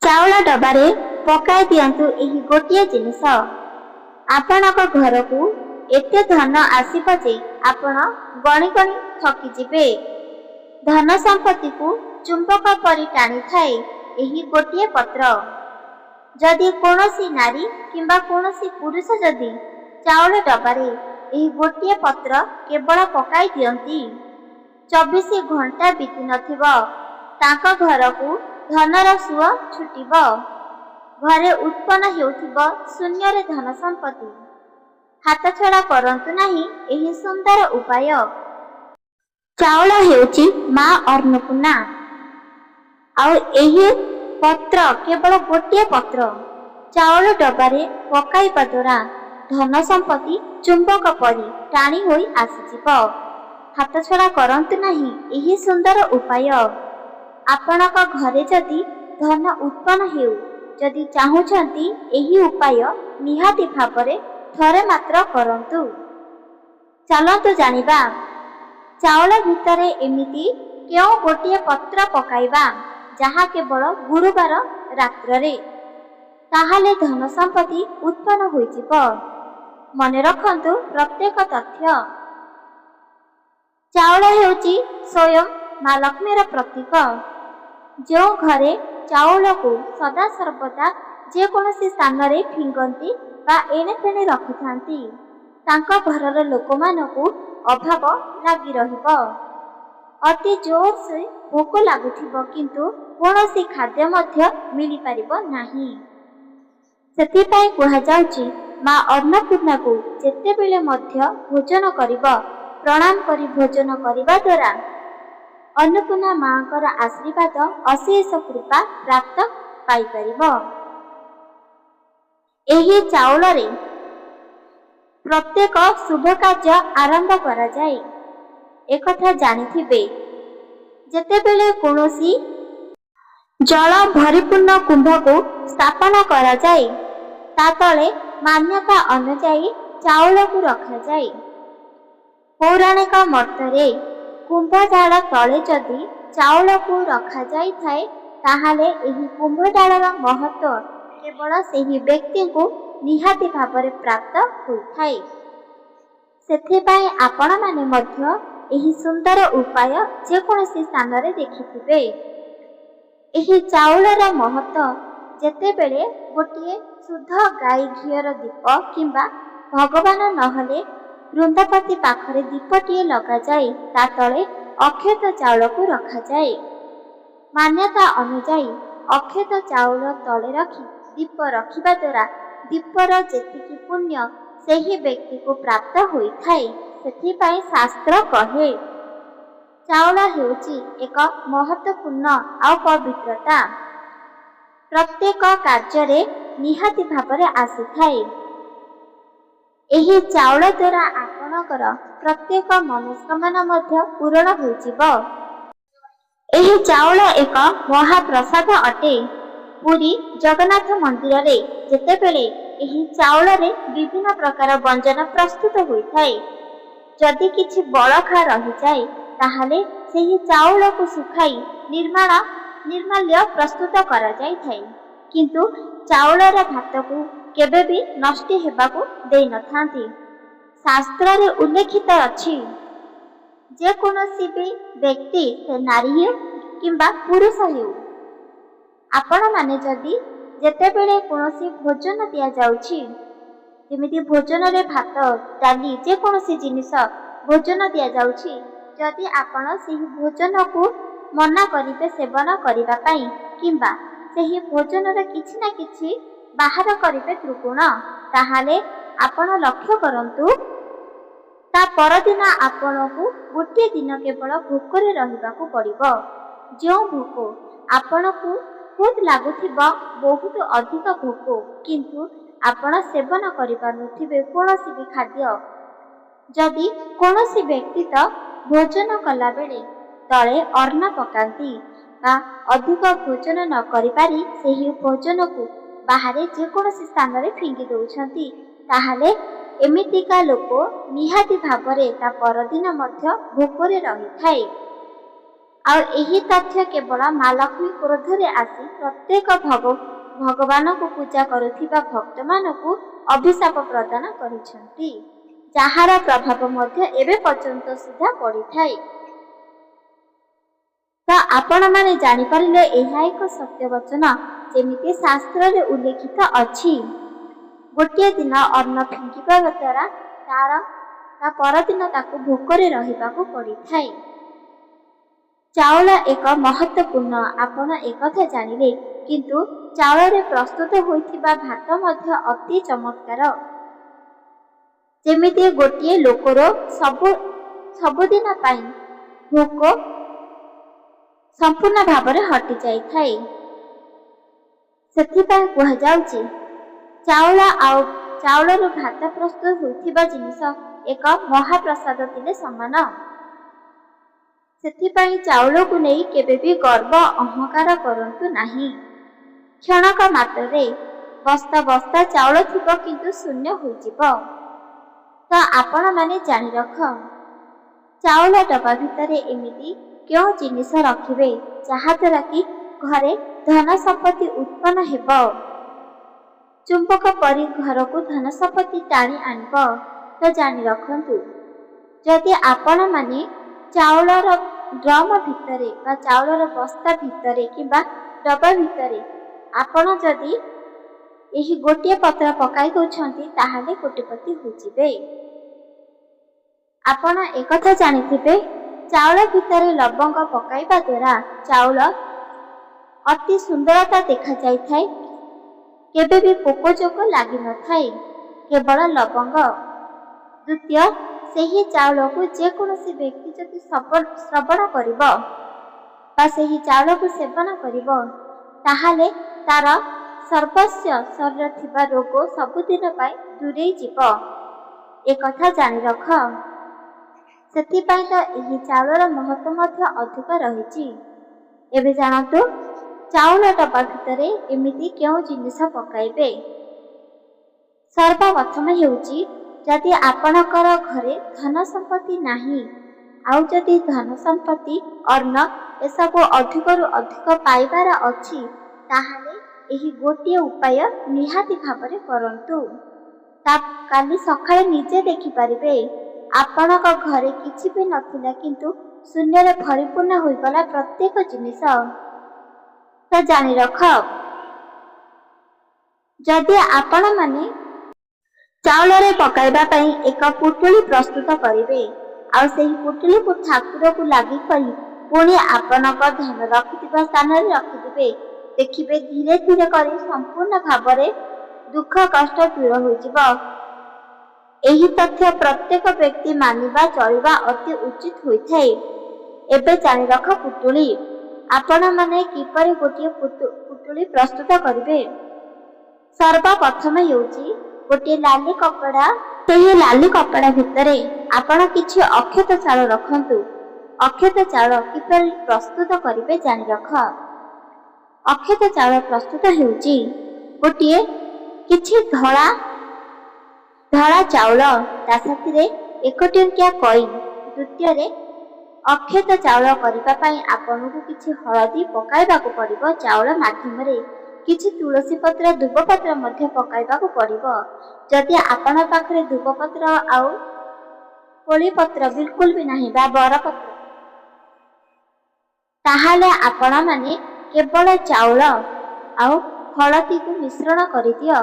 ଚାଉଳ ଡବାରେ ପକାଇ ଦିଅନ୍ତୁ ଏହି ଗୋଟିଏ ଜିନିଷ। ଆପଣଙ୍କ ଘରକୁ ଏତେ ଧନ ଆସିବ ଯେ ଆପଣ ଗଣି ଗଣି ଥକିଯିବେ। ଧନ ସମ୍ପତ୍ତିକୁ ଚୁମ୍ବକ ପରି ଟାଣିଥାଏ ଏହି ଗୋଟିଏ ପତ୍ର। ଯଦି କୌଣସି ନାରୀ କିମ୍ବା କୌଣସି ପୁରୁଷ ଯଦି ଚାଉଳ ଡବାରେ ଏହି ଗୋଟିଏ ପତ୍ର କେବଳ ପକାଇ ଦିଅନ୍ତି, 24 ଘଣ୍ଟା ବିତି ନଥିବ ତାଙ୍କ ଘରକୁ ଧନର ସୁଅ ଛୁଟିବ। ଘରେ ଉତ୍ପନ୍ନ ହେଉଥିବ ଶୂନ୍ୟରେ ଧନ ସମ୍ପତ୍ତି। ହାତଛଡ଼ା କରନ୍ତୁ ନାହିଁ ଏହି ସୁନ୍ଦର ଉପାୟ। ଚାଉଳ ହେଉଛି ମା ଅନ୍ନପୂର୍ଣ୍ଣା। ଆଉ ଏହି ପତ୍ର କେବଳ ଗୋଟିଏ ପତ୍ର ଚାଉଳ ଡବାରେ ପକାଇବା ଦ୍ୱାରା ଧନ ସମ୍ପତ୍ତି ଚୁମ୍ବକ ପରି ଟାଣି ହୋଇ ଆସିଯିବ। ହାତଛଡ଼ା କରନ୍ତୁ ନାହିଁ ଏହି ସୁନ୍ଦର ଉପାୟ। ଆପଣଙ୍କ ଘରେ ଯଦି ଧନ ଉତ୍ପନ୍ନ ହେଉ, ଯଦି ଚାହୁଁଛନ୍ତି ଏହି ଉପାୟ ନିହାତି ଭାବରେ ଥରେ ମାତ୍ର କରନ୍ତୁ। ଚାଲନ୍ତୁ ଜାଣିବା ଚାଉଳ ଭିତରେ ଏମିତି କେଉଁ ଗୋଟିଏ ପତ୍ର ପକାଇବା ଯାହା କେବଳ ଗୁରୁବାର ରାତ୍ରରେ, ତାହେଲେ ଧନ ସମ୍ପତ୍ତି ଉତ୍ପନ୍ନ ହୋଇଯିବ। ମନେ ରଖନ୍ତୁ ପ୍ରତ୍ୟେକ ତଥ୍ୟ। ଚାଉଳ ହେଉଛି ସ୍ୱୟଂ ମା ଲକ୍ଷ୍ମୀର ପ୍ରତୀକ। ଯେଉଁ ଘରେ ଚାଉଳକୁ ସଦାସର୍ବଦା ଯେକୌଣସି ସ୍ଥାନରେ ଫିଙ୍ଗନ୍ତି ବା ଏଣେତେଣେ ରଖିଥାନ୍ତି, ତାଙ୍କ ଘରର ଲୋକମାନଙ୍କୁ ଅଭାବ ଲାଗି ରହିବ। ଅତି ଜୋରସେ ଭୋକ ଲାଗୁଥିବ କିନ୍ତୁ କୌଣସି ଖାଦ୍ୟ ମଧ୍ୟ ମିଳିପାରିବ ନାହିଁ। ସେଥିପାଇଁ କୁହାଯାଉଛି ମା ଅନ୍ନପୂର୍ଣ୍ଣାକୁ ଯେତେବେଳେ ମଧ୍ୟ ଭୋଜନ କରିବ, ପ୍ରଣାମ କରି ଭୋଜନ କରିବା ଦ୍ୱାରା ଅନ୍ନପୂର୍ଣ୍ଣା ମାଙ୍କର ଆଶୀର୍ବାଦ ଅଶେଷ କୃପା ପ୍ରାପ୍ତ ପାଇପାରିବ। ଏହି ଚାଉଳରେ ପ୍ରତ୍ୟେକ ଶୁଭ କାର୍ଯ୍ୟ ଆରମ୍ଭ କରାଯାଏ। ଏକଥା ଜାଣିଥିବେ, ଯେତେବେଳେ କୌଣସି ଜଳ ଭରିପୂର୍ଣ୍ଣ କୁମ୍ଭକୁ ସ୍ଥାପନ କରାଯାଏ, ତା ତଳେ ମାନ୍ୟତା ଅନୁଯାୟୀ ଚାଉଳକୁ ରଖାଯାଏ। ପୌରାଣିକ ମତରେ କୁମ୍ଭଡାଳ ତଳେ ଯଦି ଚାଉଳକୁ ରଖାଯାଇଥାଏ, ତାହେଲେ ଏହି କୁମ୍ଭଡାଳର ମହତ୍ତ୍ୱ କେବଳ ସେହି ବ୍ୟକ୍ତିଙ୍କୁ ନିହାତି ଭାବରେ ପ୍ରାପ୍ତ ହୋଇଥାଏ। ସେଥିପାଇଁ ଆପଣମାନେ ମଧ୍ୟ ଏହି ସୁନ୍ଦର ଉପାୟ ଯେକୌଣସି ସ୍ଥାନରେ ଦେଖିଥିବେ। ଏହି ଚାଉଳର ମହତ୍ତ୍ୱ ଯେତେବେଳେ ଗୋଟିଏ ଶୁଦ୍ଧ ଗାଈ ଘିଅର ଦୀପ କିମ୍ବା ଭଗବାନ ନହେଲେ ବୃନ୍ଦାବତୀ ପାଖରେ ଦୀପଟିଏ ଲଗାଯାଇ ତା ତଳେ ଅକ୍ଷତ ଚାଉଳକୁ ରଖାଯାଏ। ମାନ୍ୟତା ଅନୁଯାୟୀ ଅକ୍ଷତ ଚାଉଳ ତଳେ ରଖି ଦୀପ ରଖିବା ଦ୍ୱାରା ଦୀପର ଯେତିକି ପୁଣ୍ୟ ସେହି ବ୍ୟକ୍ତିକୁ ପ୍ରାପ୍ତ ହୋଇଥାଏ। ସେଥିପାଇଁ ଶାସ୍ତ୍ର କହେ ଚାଉଳ ହେଉଛି ଏକ ମହତ୍ତ୍ୱପୂର୍ଣ୍ଣ ଆଉ ପବିତ୍ରତା। ପ୍ରତ୍ୟେକ କାର୍ଯ୍ୟରେ ନିହାତି ଭାବରେ ଆସିଥାଏ। ଏହି ଚାଉଳ ଦ୍ୱାରା ଆପଣଙ୍କର ପ୍ରତ୍ୟେକ ମନସ୍କାମନା ମଧ୍ୟ ପୂରଣ ହୋଇଯିବ। ଏହି ଚାଉଳ ଏକ ମହାପ୍ରସାଦ ଅଟେ। ପୁରୀ ଜଗନ୍ନାଥ ମନ୍ଦିରରେ ଯେତେବେଳେ ଏହି ଚାଉଳରେ ବିଭିନ୍ନ ପ୍ରକାର ବ୍ୟଞ୍ଜନ ପ୍ରସ୍ତୁତ ହୋଇଥାଏ, ଯଦି କିଛି ବଳକା ରହିଯାଏ, ତାହେଲେ ସେହି ଚାଉଳକୁ ଶୁଖାଇ ନିର୍ମାଲ୍ୟ ପ୍ରସ୍ତୁତ କରାଯାଇଥାଏ। କିନ୍ତୁ ଚାଉଳର ଭାତକୁ କେବେ ବି ନଷ୍ଟ ହେବାକୁ ଦେଇନଥାନ୍ତି। ଶାସ୍ତ୍ରରେ ଉଲ୍ଲେଖିତ ଅଛି, ଯେକୌଣସି ବି ବ୍ୟକ୍ତି, ସେ ନାରୀ ହେଉ କିମ୍ବା ପୁରୁଷ ହେଉ, ଆପଣମାନେ ଯଦି ଯେତେବେଳେ କୌଣସି ଭୋଜନ ଦିଆଯାଉଛି, ଯେମିତି ଭୋଜନରେ ଭାତ, ଡାଲି, ଯେକୌଣସି ଜିନିଷ ଭୋଜନ ଦିଆଯାଉଛି, ଯଦି ଆପଣ ସେହି ଭୋଜନକୁ ମନା କରିବେ ସେବନ କରିବା ପାଇଁ କିମ୍ବା ସେହି ଭୋଜନର କିଛି ନା କିଛି ବାହାର କରିବେ ତ୍ରିଗୁଣ, ତାହେଲେ ଆପଣ ଲକ୍ଷ୍ୟ କରନ୍ତୁ, ତା ପରଦିନ ଆପଣଙ୍କୁ ଗୋଟିଏ ଦିନ କେବଳ ଭୋକରେ ରହିବାକୁ ପଡ଼ିବ। ଯେଉଁ ଭୋକ ଆପଣଙ୍କୁ ଖୁବ୍ ଲାଗୁଥିବ, ବହୁତ ଅଧିକ ଭୋକ, କିନ୍ତୁ ଆପଣ ସେବନ କରିପାରୁନଥିବେ କୌଣସି ବି ଖାଦ୍ୟ। ଯଦି କୌଣସି ବ୍ୟକ୍ତି ତ ଭୋଜନ କଲାବେଳେ ତଳେ ଅନ୍ନ ପକାନ୍ତି ବା ଅଧିକ ଭୋଜନ ନ କରିପାରି ସେହି ଭୋଜନକୁ ବାହାରେ ଯେକୌଣସି ସ୍ଥାନରେ ଫିଙ୍ଗି ଦେଉଛନ୍ତି, ତାହେଲେ ଏମିତିକା ଲୋକ ନିହାତି ଭାବରେ ତା ପରଦିନ ମଧ୍ୟ ଭୋକରେ ରହିଥାଏ। ଆଉ ଏହି ତଥ୍ୟ କେବଳ ମା ଲକ୍ଷ୍ମୀ କ୍ରୋଧରେ ଆସି ପ୍ରତ୍ୟେକ ଭଗବାନଙ୍କୁ ପୂଜା କରୁଥିବା ଭକ୍ତମାନଙ୍କୁ ଅଭିଶାପ ପ୍ରଦାନ କରିଛନ୍ତି, ଯାହାର ପ୍ରଭାବ ମଧ୍ୟ ଏବେ ପର୍ଯ୍ୟନ୍ତ ସୁଦ୍ଧା ପଡ଼ିଥାଏ। ତ ଆପଣମାନେ ଜାଣିପାରିଲେ ଏହା ଏକ ସତ୍ୟ ବଚନ, ଯେମିତି ଶାସ୍ତ୍ରରେ ଉଲ୍ଲେଖିତ ଅଛି। ଗୋଟିଏ ଦିନ ଅନ୍ନ ଫିଙ୍ଗିବା ଦ୍ୱାରା ତା ପରଦିନ ତାକୁ ଭୋକରେ ରହିବାକୁ ପଡ଼ିଥାଏ। ଚାଉଳ ଏକ ମହତ୍ତ୍ୱପୂର୍ଣ୍ଣ, ଆପଣ ଏକଥା ଜାଣିଲେ। କିନ୍ତୁ ଚାଉଳରେ ପ୍ରସ୍ତୁତ ହୋଇଥିବା ଭାତ ମଧ୍ୟ ଅତି ଚମତ୍କାର। ଯେମିତି ଗୋଟିଏ ଲୋକର ସବୁଦିନ ପାଇଁ ଭୋକ ସମ୍ପୂର୍ଣ୍ଣ ଭାବରେ ହଟିଯାଇଥାଏ। ସେଥିପାଇଁ କୁହାଯାଉଛି, ଚାଉଳରୁ ଭାତ ପ୍ରସ୍ତୁତ ହୋଇଥିବା ଜିନିଷ ଏକ ମହାପ୍ରସାଦ ଥିଲେ ସମାନ। ସେଥିପାଇଁ ଚାଉଳକୁ ନେଇ କେବେ ବି ଗର୍ବ ଅହଙ୍କାର କରନ୍ତୁ ନାହିଁ। କ୍ଷଣକ ମାତ୍ରରେ ବସ୍ତା ବସ୍ତା ଚାଉଳ ଥିବ, କିନ୍ତୁ ଶୂନ୍ୟ ହୋଇଯିବ। ତ ଆପଣମାନେ ଜାଣି ରଖ, ଚାଉଳ ଡବା ଭିତରେ ଏମିତି କେଉଁ ଜିନିଷ ରଖିବେ ଯାହାଦ୍ୱାରା କି ଘରେ ଧନ ସମ୍ପତ୍ତି ଉତ୍ପନ୍ନ ହେବ, ଚୁମ୍ବକ ପରି ଘରକୁ ଧନ ସମ୍ପତ୍ତି ଟାଣି ଆଣିବ। ତ ଜାଣି ରଖନ୍ତୁ, ଯଦି ଆପଣମାନେ ଚାଉଳର ଡ୍ରମ ଭିତରେ ବା ଚାଉଳର ବସ୍ତା ଭିତରେ କିମ୍ବା ଡବା ଭିତରେ ଆପଣ ଯଦି ଏହି ଗୋଟିଏ ପତ୍ର ପକାଇ ଦେଉଛନ୍ତି, ତାହେଲେ କୋଟିପତି ହୋଇଯିବେ। ଆପଣ ଏକଥା ଜାଣିଥିବେ, ଚାଉଳ ଭିତରେ ଲବଙ୍ଗ ପକାଇବା ଦ୍ୱାରା ଚାଉଳ ଅତି ସୁନ୍ଦରତା ଦେଖାଯାଇଥାଏ। କେବେ ବି ପୋକଜୋକ ଲାଗିନଥାଏ, କେବଳ ଲବଙ୍ଗ। ଦ୍ୱିତୀୟ, ସେହି ଚାଉଳକୁ ଯେକୌଣସି ବ୍ୟକ୍ତି ଯଦି ଶ୍ରବଣ କରିବ ବା ସେହି ଚାଉଳକୁ ସେବନ କରିବ, ତାହେଲେ ତାର ସର୍ବସ୍ୱ ଶରୀରରେ ଥିବା ରୋଗ ସବୁଦିନ ପାଇଁ ଦୂରେଇ ଯିବ। ଏକଥା ଜାଣି ରଖ। ସେଥିପାଇଁ ତ ଏହି ଚାଉଳର ମହତ୍ତ୍ୱ ମଧ୍ୟ ଅଧିକ ରହିଛି। ଏବେ ଜାଣନ୍ତୁ, ଚାଉଳ ଡବା ଭିତରେ ଏମିତି କେଉଁ ଜିନିଷ ପକାଇବେ। ସର୍ବପ୍ରଥମେ ହେଉଛି, ଯଦି ଆପଣଙ୍କର ଘରେ ଧନ ସମ୍ପତ୍ତି ନାହିଁ, ଆଉ ଯଦି ଧନ ସମ୍ପତ୍ତି ଅନ୍ନ ଏସବୁ ଅଧିକରୁ ଅଧିକ ପାଇବାର ଅଛି, ତାହେଲେ ଏହି ଗୋଟିଏ ଉପାୟ ନିହାତି ଭାବରେ କରନ୍ତୁ। କାଲି ସକାଳେ ନିଜେ ଦେଖିପାରିବେ, ଆପଣଙ୍କ ଘରେ କିଛି ବି ନଥିଲା, କିନ୍ତୁ ଶୂନ୍ୟରେ ପରିପୂର୍ଣ୍ଣ ହୋଇଗଲା ପ୍ରତ୍ୟେକ ଜିନିଷ। ତ ଜାଣି ରଖ, ଯଦି ଆପଣମାନେ ଚାଉଳରେ ପକାଇବା ପାଇଁ ଏକ ପୁଟୁଳି ପ୍ରସ୍ତୁତ କରିବେ, ଆଉ ସେହି ପୁଟୁଳିକୁ ଠାକୁରକୁ ଲାଗି କରି ପୁଣି ଆପଣଙ୍କ ଧନ ରଖିଥିବା ସ୍ଥାନରେ ରଖିଦେବେ, ଦେଖିବେ ଧୀରେ ଧୀରେ କରି ସମ୍ପୂର୍ଣ୍ଣ ଭାବରେ ଦୁଃଖ କଷ୍ଟ ଦୂର ହୋଇଯିବ। ଏହି ତଥ୍ୟ ପ୍ରତ୍ୟେକ ବ୍ୟକ୍ତି ମାନିବା ଚଳିବା ଅତି ଉଚିତ ହୋଇଥାଏ। ଏବେ ଜାଣି ରଖ ପୁଟୁଳି। ଆପଣମାନେ କିପରି ଗୋଟିଏ ପୁଟୁଳି ପ୍ରସ୍ତୁତ କରିବେ। ସର୍ବପ୍ରଥମେ ହେଉଛି ଗୋଟିଏ ଲାଲି କପଡ଼ା। ସେହି ଲାଲି କପଡ଼ା ଭିତରେ ଆପଣ କିଛି ଅକ୍ଷତ ଚାଉଳ ରଖନ୍ତୁ। ଅକ୍ଷତ ଚାଉଳ କିପରି ପ୍ରସ୍ତୁତ କରିବେ ଜାଣି ରଖ। ଅକ୍ଷତ ଚାଉଳ ପ୍ରସ୍ତୁତ ହେଉଛି, ଗୋଟିଏ କିଛି ଧଳା ଚାଉଳ, ତା ସାଥିରେ 1 ଟଙ୍କିଆ କଏନ୍। ଦ୍ୱିତୀୟରେ, ଅକ୍ଷତ ଚାଉଳ କରିବା ପାଇଁ ଆପଣଙ୍କୁ କିଛି ହଳଦୀ ପକାଇବାକୁ ପଡ଼ିବ ଚାଉଳ ମାଧ୍ୟମରେ। କିଛି ତୁଳସୀ ପତ୍ର, ଦୁବପତ୍ର ମଧ୍ୟ ପକାଇବାକୁ ପଡ଼ିବ। ଯଦି ଆପଣଙ୍କ ପାଖରେ ଦୁବପତ୍ର ଆଉ କୋଳି ପତ୍ର ବିଲକୁଲ ବି ନାହିଁ ବା ବରପତ୍ର, ତାହେଲେ ଆପଣମାନେ କେବଳ ଚାଉଳ ଆଉ ହଳଦୀକୁ ମିଶ୍ରଣ କରିଦିଅ।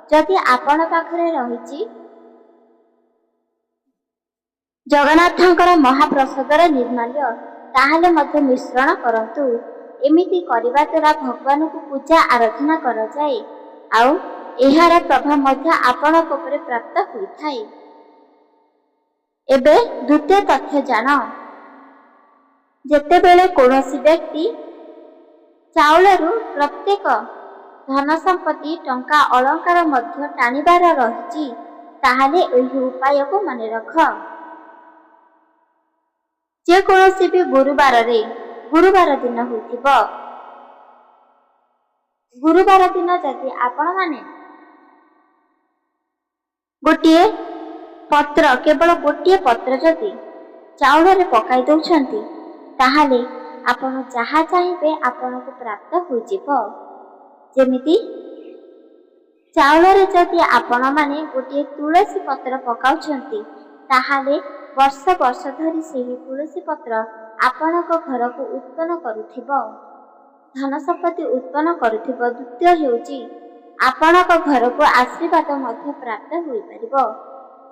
ଯଦି ଆପଣ ପାଖରେ ରହିଛି ଜଗନ୍ନାଥଙ୍କର ମହାପ୍ରସାଦର ନିର୍ମାଲ୍ୟ, ତାହେଲେ ମଧ୍ୟ ମିଶ୍ରଣ କରନ୍ତୁ। ଏମିତି କରିବା ଦ୍ୱାରା ଭଗବାନଙ୍କୁ ପୂଜା ଆରାଧନା କରାଯାଏ, ଆଉ ଏହାର ପ୍ରଭାବ ମଧ୍ୟ ଆପଣଙ୍କ ଉପରେ ପ୍ରାପ୍ତ ହୋଇଥାଏ। ଏବେ ଦ୍ୱିତୀୟ ତଥ୍ୟ ଜାଣ। ଯେତେବେଳେ କୌଣସି ବ୍ୟକ୍ତି ଚାଉଳରୁ ପ୍ରତ୍ୟେକ ଧନ ସମ୍ପତ୍ତି, ଟଙ୍କା, ଅଳଙ୍କାର ମଧ୍ୟ ଟାଣିବାର ରହିଛି, ତାହେଲେ ଏହି ଉପାୟକୁ ମନେ ରଖ। ଯେକୌଣସି ବି ଗୁରୁବାର ଦିନ ହୋଇଥିବ, ଗୁରୁବାର ଦିନ ଯଦି ଆପଣମାନେ ଗୋଟିଏ ପତ୍ର, କେବଳ ଗୋଟିଏ ପତ୍ର ଯଦି ଚାଉଳରେ ପକାଇ ଦେଉଛନ୍ତି, ତାହେଲେ ଆପଣ ଯାହା ଚାହିଁବେ ଆପଣଙ୍କୁ ପ୍ରାପ୍ତ ହୋଇଯିବ। ଯେମିତି ଚାଉଳରେ ଯଦି ଆପଣମାନେ ଗୋଟିଏ ତୁଳସୀ ପତ୍ର ପକାଉଛନ୍ତି, ତାହେଲେ ବର୍ଷ ବର୍ଷ ଧରି ସେହି ତୁଳସୀ ପତ୍ର ଆପଣଙ୍କ ଘରକୁ ଉତ୍ପନ୍ନ କରୁଥିବ, ଧନ ସମ୍ପତ୍ତି ଉତ୍ପନ୍ନ କରୁଥିବ। ଦ୍ୱିତୀୟ ହେଉଛି ଆପଣଙ୍କ ଘରକୁ ଆଶୀର୍ବାଦ ମଧ୍ୟ ପ୍ରାପ୍ତ ହୋଇପାରିବ।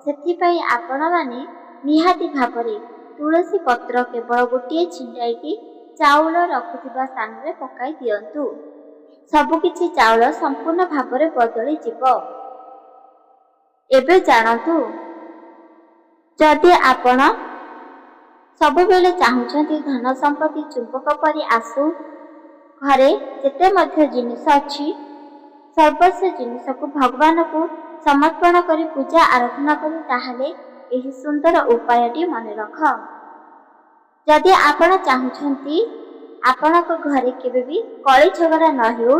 ସେଥିପାଇଁ ଆପଣମାନେ ନିହାତି ଭାବରେ ତୁଳସୀ ପତ୍ର କେବଳ ଗୋଟିଏ ଛିଣ୍ଡାଇକି ଚାଉଳ ରଖୁଥିବା ସ୍ଥାନରେ ପକାଇ ଦିଅନ୍ତୁ। ସବୁକିଛି ଚାଉଳ ସମ୍ପୂର୍ଣ୍ଣ ଭାବରେ ବଦଳିଯିବ। ଏବେ ଜାଣନ୍ତୁ, ଯଦି ଆପଣ ସବୁବେଳେ ଚାହୁଁଛନ୍ତି ଧନ ସମ୍ପତ୍ତି ଚୁମ୍ବକ ପରି ଆସୁ, ଘରେ ଯେତେ ମଧ୍ୟ ଜିନିଷ ଅଛି ସର୍ବସ୍ୱ ଜିନିଷକୁ ଭଗବାନଙ୍କୁ ସମର୍ପଣ କରି ପୂଜା ଆରାଧନା କରୁ, ତାହେଲେ ଏହି ସୁନ୍ଦର ଉପାୟଟି ମନେ ରଖ। ଯଦି ଆପଣ ଚାହୁଁଛନ୍ତି ଆପଣଙ୍କ ଘରେ କେବେ ବି କଳି ଝଗଡ଼ା ନ ହେଉ,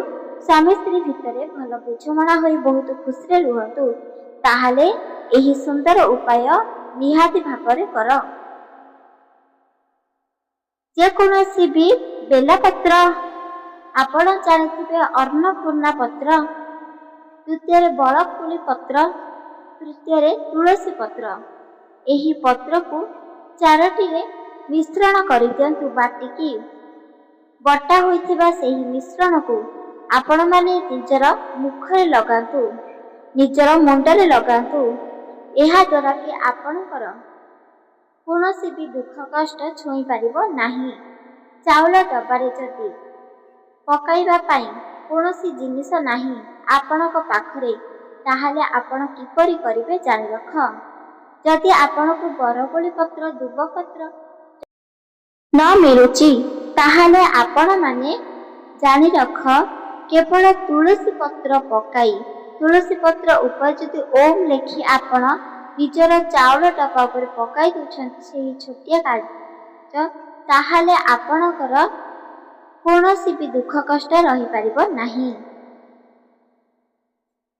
ସ୍ୱାମୀ ସ୍ତ୍ରୀ ଭିତରେ ଭଲ ବୁଝାମଣା ହୋଇ ବହୁତ ଖୁସିରେ ରୁହନ୍ତୁ, ତାହେଲେ ଏହି ସୁନ୍ଦର ଉପାୟ ନିହାତି ଭାବରେ କର। ଯେକୌଣସି ବି ବେଲପତ୍ର, ଆପଣ ଜାଣିଥିବେ ଅନ୍ନପୂର୍ଣ୍ଣା ପତ୍ର, ଦ୍ୱିତୀୟରେ ବଳପୁଳି ପତ୍ର, ତୃତୀୟରେ ତୁଳସୀ ପତ୍ର। ଏହି ପତ୍ରକୁ ଚାରୋଟିରେ ମିଶ୍ରଣ କରିଦିଅନ୍ତୁ। ବାଟିକି ବଟା ହୋଇଥିବା ସେହି ମିଶ୍ରଣକୁ ଆପଣମାନେ ନିଜର ମୁଖରେ ଲଗାନ୍ତୁ, ନିଜର ମୁଣ୍ଡରେ ଲଗାନ୍ତୁ। ଏହା ଦ୍ୱାରା କି ଆପଣଙ୍କର କୌଣସି ବି ଦୁଃଖ କଷ୍ଟ ଛୁଇଁ ପାରିବ ନାହିଁ। ଚାଉଳ ଡବାରେ ଯଦି ପକାଇବା ପାଇଁ କୌଣସି ଜିନିଷ ନାହିଁ ଆପଣଙ୍କ ପାଖରେ, ତାହେଲେ ଆପଣ କିପରି କରିବେ ଜାଣି ରଖ। ଯଦି ଆପଣଙ୍କୁ ବରକୋଳି ପତ୍ର, ଦୁବ ପତ୍ର ନ ମିଳୁଛି, ତାହେଲେ ଆପଣମାନେ ଜାଣି ରଖ, କେବଳ ତୁଳସୀ ପତ୍ର ପକାଇ ତୁଳସୀ ପତ୍ର ଉପରେ ଯଦି ଓମ୍ ଲେଖି ଆପଣ ନିଜର ଚାଉଳ ଡବା ଉପରେ ପକାଇ ଦେଉଛନ୍ତି ସେହି ଛୋଟିଆ କାର୍ଯ୍ୟ, ତାହେଲେ ଆପଣଙ୍କର କୌଣସି ବି ଦୁଃଖ କଷ୍ଟ ରହିପାରିବ ନାହିଁ।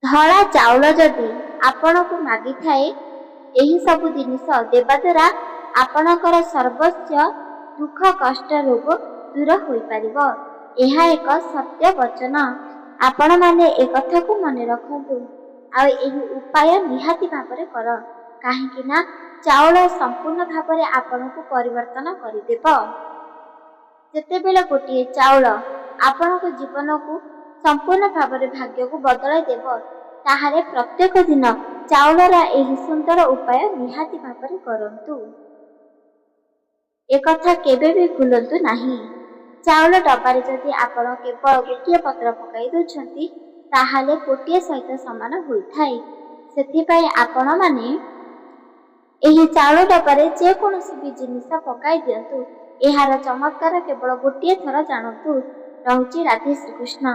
ଧଳା ଚାଉଳ ଯଦି ଆପଣଙ୍କୁ ମାଗିଥାଏ, ଏହି ସବୁ ଜିନିଷ ଦେବା ଦ୍ୱାରା ଆପଣଙ୍କର ସର୍ବସ୍ୱ ଦୁଃଖ କଷ୍ଟ ରୋଗ ଦୂର ହୋଇପାରିବ। ଏହା ଏକ ସତ୍ୟ ବଚନ। ଆପଣମାନେ ଏକଥାକୁ ମନେ ରଖନ୍ତୁ ଆଉ ଏହି ଉପାୟ ନିହାତି ଭାବରେ କର, କାହିଁକି ନା ଚାଉଳ ସମ୍ପୂର୍ଣ୍ଣ ଭାବରେ ଆପଣଙ୍କୁ ପରିବର୍ତ୍ତନ କରିଦେବ। ଯେତେବେଳେ ଗୋଟିଏ ଚାଉଳ ଆପଣଙ୍କ ଜୀବନକୁ ସମ୍ପୂର୍ଣ୍ଣ ଭାବରେ ଭାଗ୍ୟକୁ ବଦଳାଇ ଦେବ, ତାହେଲେ ପ୍ରତ୍ୟେକ ଦିନ ଚାଉଳର ଏହି ସୁନ୍ଦର ଉପାୟ ନିହାତି ଭାବରେ କରନ୍ତୁ। ଏକଥା କେବେ ବି ଭୁଲନ୍ତୁ ନାହିଁ। ଚାଉଳ ଡବାରେ ଯଦି ଆପଣ କେବଳ ଗୋଟିଏ ପତ୍ର ପକାଇ ଦେଉଛନ୍ତି, ତାହେଲେ କୋଟିଏ ସହିତ ସମାନ ହୋଇଥାଏ। ସେଥିପାଇଁ ଆପଣମାନେ ଏହି ଚାଉଳ ଡବାରେ ଯେକୌଣସି ବି ଜିନିଷ ପକାଇ ଦିଅନ୍ତୁ। ଏହାର ଚମତ୍କାର କେବଳ ଗୋଟିଏ ଥର ଜାଣନ୍ତୁ। ରହୁଛି। ରାଧେ ଶ୍ରୀକୃଷ୍ଣ।